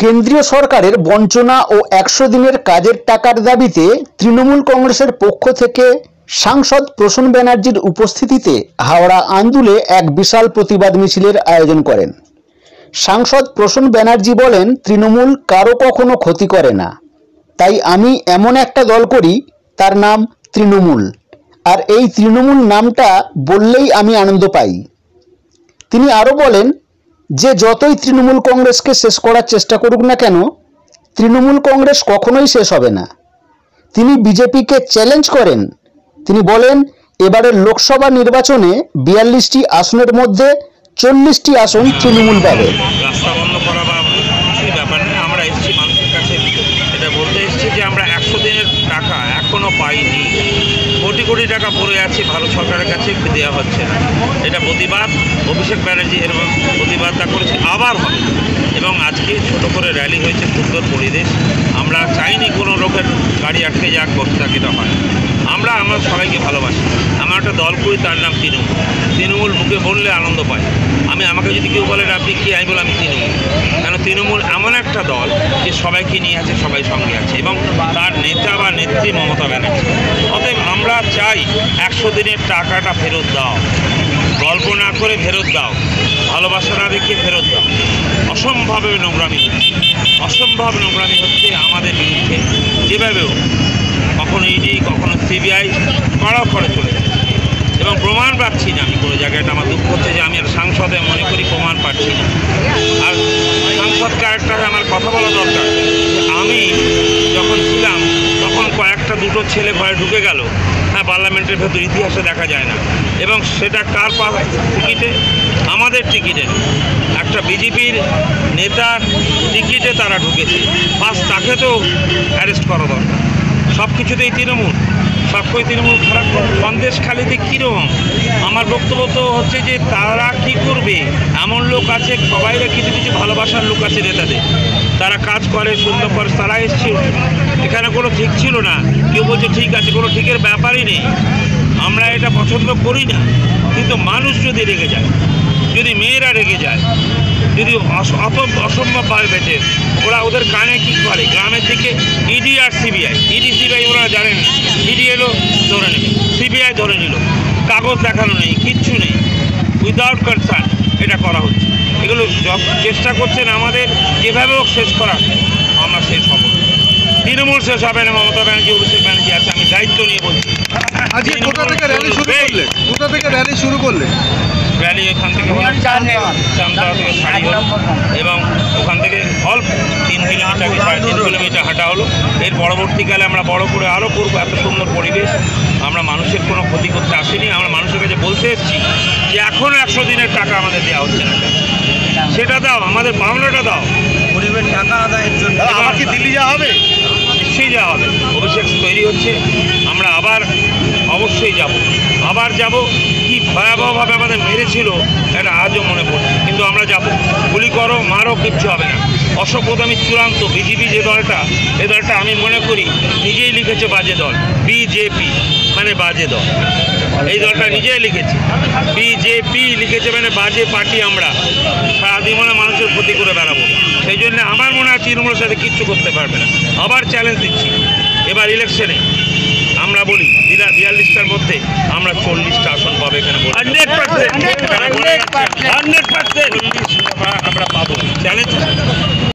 কেন্দ্রীয় সরকারের বঞ্চনা ও 100 দিনের কাজের টাকার দাবিতে তৃণমূল কংগ্রেসের পক্ষ থেকে সাংসদ প্রসূন ব্যানার্জির উপস্থিতিতে হাওড়া আন্দুলে এক বিশাল প্রতিবাদ মিছিলের আয়োজন করেন। সাংসদ প্রসূন ব্যানার্জি বলেন, তৃণমূল কারো কখনো ক্ষতি করে না, তাই আমি এমন একটা দল করি, তার নাম তৃণমূল, আর এই তৃণমূল নামটা বললেই আমি আনন্দ পাই। তিনি আরও বলেন যে যতই তৃণমূল কংগ্রেসকে শেষ করার চেষ্টা করুক না কেন, তৃণমূল কংগ্রেস কখনোই শেষ হবে না। তিনি বিজেপিকে চ্যালেঞ্জ করেন। তিনি বলেন, এবারের লোকসভা নির্বাচনে 42টি আসনের মধ্যে 40টি আসন তৃণমূল পাবে। রাস্তা বন্ধ করা বা কিছুই ব্যাপার নেই, আমরা এসেছি মানুষের কাছে এটা বলতে এসেছি যে আমরা 100 দিনের টাকা এখনও পাইনি। কোটি কোটি টাকা পড়ে আছে ভারত সরকারের কাছে, দেওয়া হচ্ছে না। এটা প্রতিবাদ অভিষেক ব্যানার্জি এরকম প্রতিবাদটা করেছে, আবার হবে। এবং আজকে ছোট করে র্যালি হয়েছে, সুন্দর পরিবেশ। আমরা চাইনি কোনো লোকের গাড়ি আটকে যাক, বসে থাকে, এটা হয়। আমরা সবাইকে ভালোবাসি। আমার একটা দল করি, তার নাম তৃণমূল। তৃণমূল বুকে বললে আনন্দ পাই। আমাকে যদি কেউ বলেন আপনি কি, আমি বলে আমি তৃণমূল। কেন তৃণমূল এমন একটা দল যে সবাইকে নিয়ে আছে, সবাই সঙ্গে আছে, এবং তার নেতা বা নেত্রী মমতা ব্যানার্জি। অতএব আমরা চাই 100 দিনের টাকাটা ফেরত দাও, গল্প না করে ফেরত দাও, ভালোবাসা না রেখে ফেরত দাও। অসম্ভব নোংরামি হচ্ছে আমাদের বিরুদ্ধে। যেভাবেও কখনো ইডি, কখনো সিবিআই কড়াও করে চলে যাচ্ছে, এবং প্রমাণ পাচ্ছি না। আমি কোনো জায়গাটা আমার দুঃখ হচ্ছে যে আমি আর সাংসদে মনে করি প্রমাণ পাচ্ছি না। আর সাংসদ ক্যারেক্টারে আমার কথা বলা দরকার। আমি যখন ছিলাম তখন কয়েকটা দুটো ছেলে ঘরে ঢুকে গেল, হ্যাঁ, পার্লামেন্টের ভেতর ইতিহাসে দেখা যায় না। এবং সেটা কার টিকিটে? আমাদের টিকিটে, একটা বিজেপির নেতার টিকিটে তারা ঢুকেছে। ফার্স্ট তাকে তো অ্যারেস্ট করা দরকার। সব কিছুতেই তৃণমূল, সবকই তৃণমূল খারাপ। সন্দেশখালিতে কীরকম? আমার বক্তব্য তো হচ্ছে যে তারা কি করবে? এমন লোক আছে, সবাইরা কিছু কিছু ভালোবাসার লোক আছে নেতাদের, তারা কাজ করে, সুন্দর করে। তারা এসেছিল, এখানে কোনো ঠিক ছিল না। কেউ বলছে ঠিক আছে, কোনো ঠিকের ব্যাপারই নেই। আমরা এটা পছন্দ করি না, কিন্তু মানুষ যদি রেগে যায়, যদি মেয়েরা রেগে যায়, যদি অসম্ভব ভাবে বেঁচে, ওদের কানে কি করে? গ্রামের দিকে ইডি আর সিবিআই, সিবিআই ওরা জানেন না। ইডি এলো, ধরে নেবে, সিবিআই ধরে নিল, কাগজ দেখানো নেই, কিচ্ছু নেই, উইদাউট কনসার্ন এটা করা হচ্ছে। এগুলো চেষ্টা করছেন আমাদের যেভাবে হোক শেষ করা। আমরা শেষ হব, তৃণমূল শেষ হবে না। মমতা ব্যানার্জি, অভিষেক ব্যানার্জি আছে, আমি দায়িত্ব নিয়ে বলছি। আজকে কোথা থেকে র্যালি শুরু করলে? র্যালি ওখান থেকে চামতলা থেকে শাড়ি হলো, এবং ওখান থেকে অল্প 3 কিলোমিটার, 3.5 কিলোমিটার হাঁটা হলো। এর পরবর্তীকালে আমরা বড় করে আরও করবো। এত সুন্দর পরিবেশ, আমরা মানুষের কোনো ক্ষতি করতে আসিনি। আমরা মানুষের কাছে বলতে এসেছি যে এখনও 100 দিনের টাকা আমাদের দেওয়া হচ্ছে না, সেটা দাও, আমাদের মামলাটা দাও, গরিবের টাকা আদায়ের জন্য। আমার কি দিল্লি যাওয়া হবে? নিশ্চয়ই যাওয়া হবে। অভিষেক তৈরি হচ্ছে, আমরা আবার অবশ্যই যাব। কি ভয়াবহভাবে আমাদের মেরেছিল এটা আজও মনে পড়ছে, কিন্তু আমরা যাব। গুলি করো, মারো, কিচ্ছু হবে না। অসভ্যতামি চূড়ান্ত। বিজেপি যে দলটা, এই দলটা আমি মনে করি নিজেই লিখেছে বাজে দল। বিজেপি মানে বাজে দল, এই দলটা নিজেই লিখেছে। বিজেপি লিখেছে মানে বাজে পার্টি। আমরা সারাদিন মনে মানুষের ক্ষতি করে বেড়াবো। সেই জন্য আমার মনে হয় তৃণমূলের সাথে কিচ্ছু করতে পারবে না। আবার চ্যালেঞ্জ দিচ্ছি, এবার ইলেকশনে আমরা বলি 42টার মধ্যে আমরা 40টা আসন পাবো। এখানে 100% আমরা পাবো, চ্যালেঞ্জ।